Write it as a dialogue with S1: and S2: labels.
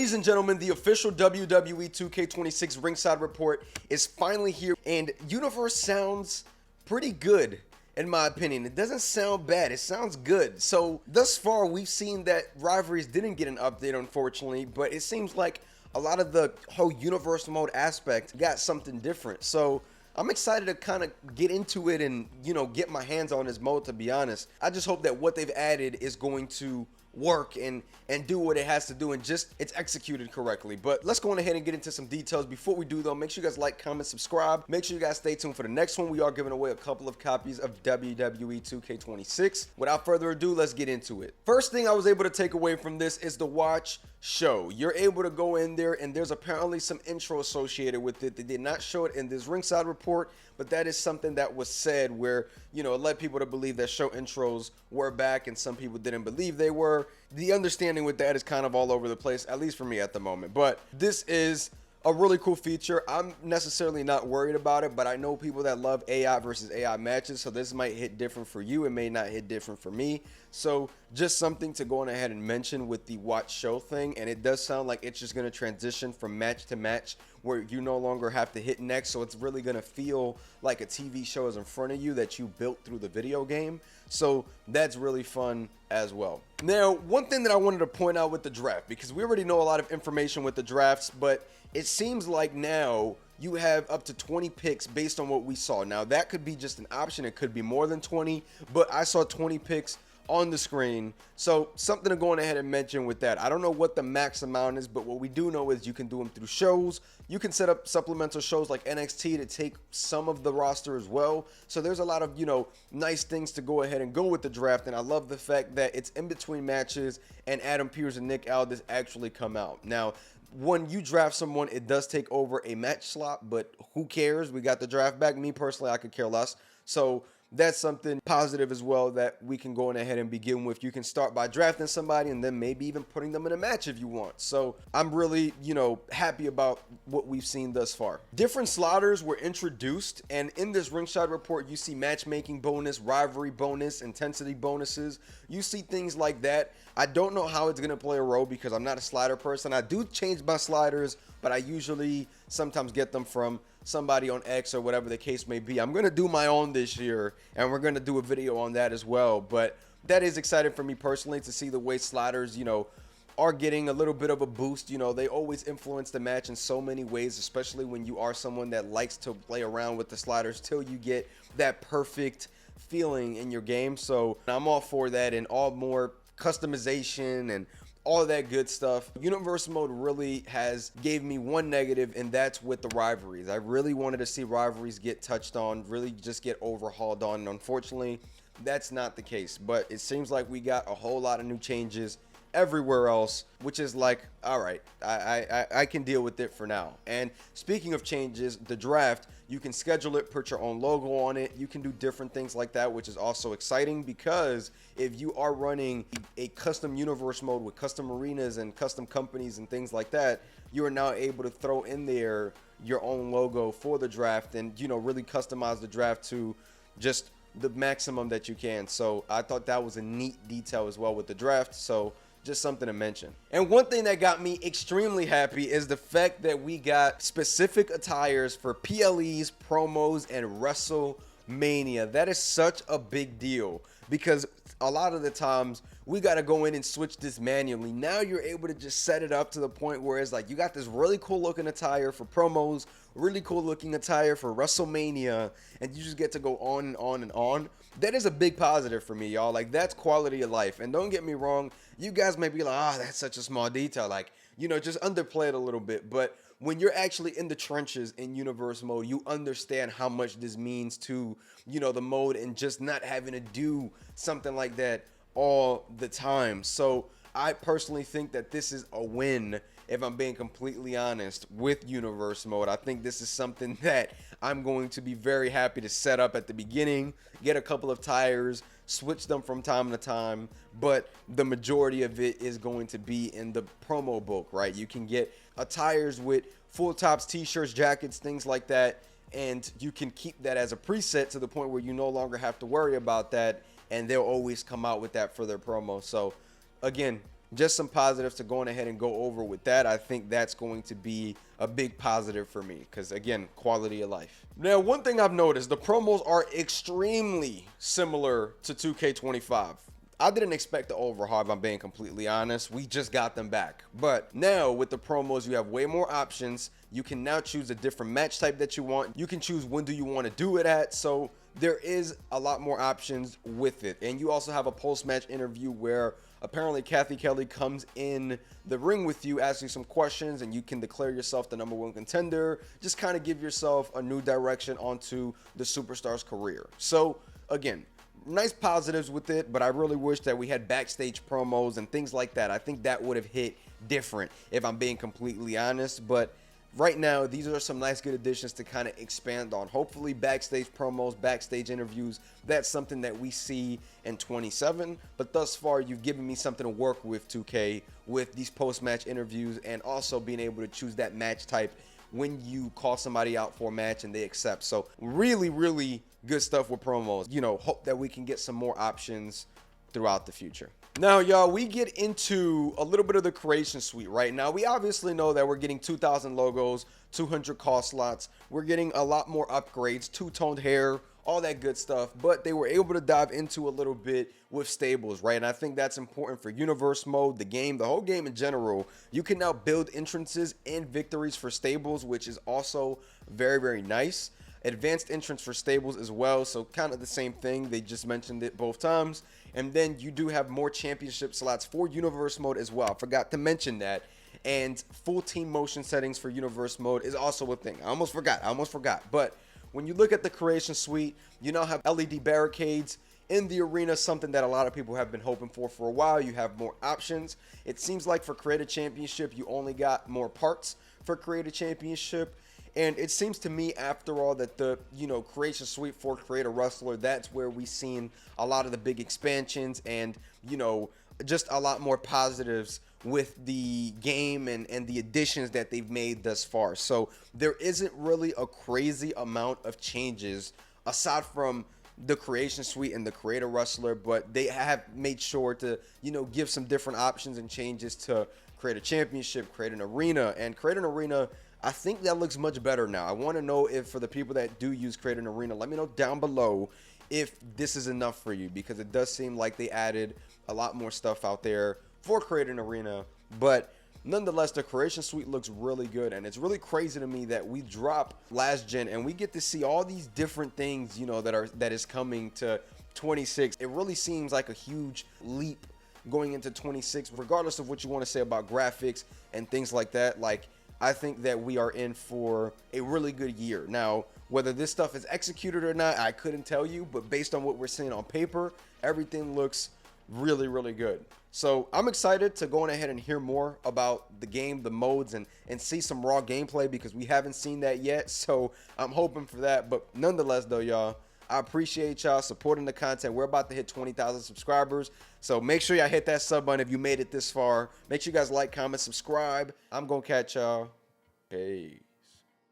S1: Ladies and gentlemen, the official WWE 2K26 ringside report is finally here, and Universe sounds pretty good in my opinion. It doesn't sound bad, it sounds good. So thus far we've seen that rivalries didn't get an update, unfortunately, but it seems like a lot of the whole universe mode aspect got something different. So I'm excited to kind of get into it and, you know, get my hands on this mode, to be honest. I just hope that what they've added is going to work and do what it has to do and just it's executed correctly. But let's go on ahead and get into some details. Before we do though, make sure you guys like, comment, subscribe. Make sure you guys stay tuned for the next one. We are giving away a couple of copies of WWE 2K26. Without further ado, let's get into it. First thing I was able to take away from this is the watch show. You're able to go in there and there's apparently some intro associated with it. They did not show it in this ringside report, but that is something that was said where, you know, it led people to believe that show intros were back and some people didn't believe they were. The understanding with that is kind of all over the place, at least for me at the moment. But this is a really cool feature. I'm necessarily not worried about it, but I know people that love AI versus AI matches, so this might hit different for you. It may not hit different for me. So just something to go on ahead and mention with the watch show thing. And it does sound like it's just going to transition from match to match where you no longer have to hit next. So it's really going to feel like a TV show is in front of you that you built through the video game. So that's really fun as well. Now, one thing that I wanted to point out with the draft, because we already know a lot of information with the drafts, but it seems like now you have up to 20 picks based on what we saw. Now, that could be just an option. It could be more than 20, but I saw 20 picks on the screen. So something to go on ahead and mention with that. I don't know what the max amount is, but what we do know is you can do them through shows. You can set up supplemental shows like NXT to take some of the roster as well. So there's a lot of, you know, nice things to go ahead and go with the draft. And I love the fact that it's in between matches and Adam Pearce and Nick Aldis actually come out. Now, when you draft someone, it does take over a match slot, but who cares? We got the draft back. Me personally, I could care less. So that's something positive as well that we can go on ahead and begin with. You can start by drafting somebody and then maybe even putting them in a match if you want. So I'm really, you know, happy about what we've seen thus far. Different sliders were introduced, and in this ringside report, you see matchmaking bonus, rivalry bonus, intensity bonuses. You see things like that. I don't know how it's going to play a role because I'm not a slider person. I do change my sliders, but I usually sometimes get them from somebody on X or whatever the case may be. I'm going to do my own this year, and we're going to do a video on that as well. But that is exciting for me personally to see the way sliders, you know, are getting a little bit of a boost. You know, they always influence the match in so many ways, especially when you are someone that likes to play around with the sliders till you get that perfect feeling in your game. So I'm all for that and all more customization and all of that good stuff. Universe mode really has gave me one negative, and that's with the rivalries. I really wanted to see rivalries get touched on, really just get overhauled on, and unfortunately that's not the case. But it seems like we got a whole lot of new changes everywhere else, which is like, all right, I can deal with it for now. And speaking of changes, the draft, you can schedule it, put your own logo on it. You can do different things like that, which is also exciting because if you are running a custom universe mode with custom arenas and custom companies and things like that, you are now able to throw in there your own logo for the draft and, you know, really customize the draft to just the maximum that you can. So I thought that was a neat detail as well with the draft. So just something to mention. And one thing that got me extremely happy is the fact that we got specific attires for PLEs, promos, and WrestleMania. That is such a big deal because a lot of the times we got to go in and switch this manually. Now you're able to just set it up to the point where it's like you got this really cool looking attire for promos, really cool looking attire for WrestleMania, and you just get to go on and on and on. That is a big positive for me, y'all. Like, that's quality of life. And don't get me wrong, you guys may be like, oh, that's such a small detail. Like, you know, just underplay it a little bit. But when you're actually in the trenches in universe mode, you understand how much this means to, you know, the mode and just not having to do something like that all the time. So I personally think that this is a win, if I'm being completely honest, with universe mode. I think this is something that I'm going to be very happy to set up at the beginning, get a couple of tires, switch them from time to time, but the majority of it is going to be in the promo book, right? You can get attires with full tops, t-shirts, jackets, things like that, and you can keep that as a preset to the point where you no longer have to worry about that, and they'll always come out with that for their promo. So again, just some positives to go on ahead and go over with that. I think that's going to be a big positive for me because, again, quality of life. Now, one thing I've noticed, the promos are extremely similar to 2K25. I didn't expect the overhaul, if I'm being completely honest. We just got them back. But now with the promos, you have way more options. You can now choose a different match type that you want. You can choose when do you want to do it at. So there is a lot more options with it. And you also have a post-match interview where apparently Kathy Kelly comes in the ring with you, asks you some questions, and you can declare yourself the #1 contender. Just kind of give yourself a new direction onto the superstar's career. So again, nice positives with it, but I really wish that we had backstage promos and things like that. I think that would have hit different, if I'm being completely honest. But right now, these are some nice, good additions to kind of expand on. Hopefully, backstage promos, backstage interviews, that's something that we see in 27. But thus far, you've given me something to work with, 2K, with these post-match interviews and also being able to choose that match type when you call somebody out for a match and they accept. So really, really good stuff with promos. You know, hope that we can get some more options throughout the future. Now, y'all, we get into a little bit of the creation suite right now. We obviously know that we're getting 2,000 logos, 200 call slots. We're getting a lot more upgrades, two-toned hair, all that good stuff. But they were able to dive into a little bit with stables, right? And I think that's important for universe mode, the game, the whole game in general. You can now build entrances and victories for stables, which is also very, very nice. Advanced entrance for stables as well, so kind of the same thing. They just mentioned it both times. And then you do have more championship slots for universe mode as well. I forgot to mention that. And full team motion settings for universe mode is also a thing. I almost forgot. But when you look at the creation suite, you now have LED barricades in the arena, something that a lot of people have been hoping for a while. You have more options. It seems like for Creator Championship, you only got more parts for Creator Championship. And it seems to me, after all, that the, creation suite for Creator Wrestler, that's where we've seen a lot of the big expansions and, just a lot more positives with the game and the additions that they've made thus far. So there isn't really a crazy amount of changes aside from the creation suite and the Creator Wrestler, but they have made sure to, give some different options and changes to Creator Championship, Create an Arena, and Create an Arena. I think that looks much better now. I want to know if, for the people that do use Create an Arena, let me know down below if this is enough for you, because it does seem like they added a lot more stuff out there for Create an Arena. But nonetheless, the creation suite looks really good, and it's really crazy to me that we drop last gen and we get to see all these different things, that is coming to 26. It really seems like a huge leap going into 26, regardless of what you want to say about graphics and things like that. Like, I think that we are in for a really good year. Now, whether this stuff is executed or not, I couldn't tell you, but based on what we're seeing on paper, everything looks really, really good. So I'm excited to go on ahead and hear more about the game, the modes, and see some raw gameplay, because we haven't seen that yet. So I'm hoping for that. But nonetheless, though, y'all, I appreciate y'all supporting the content. We're about to hit 20,000 subscribers. So make sure y'all hit that sub button if you made it this far. Make sure you guys like, comment, subscribe. I'm going to catch y'all. Hey.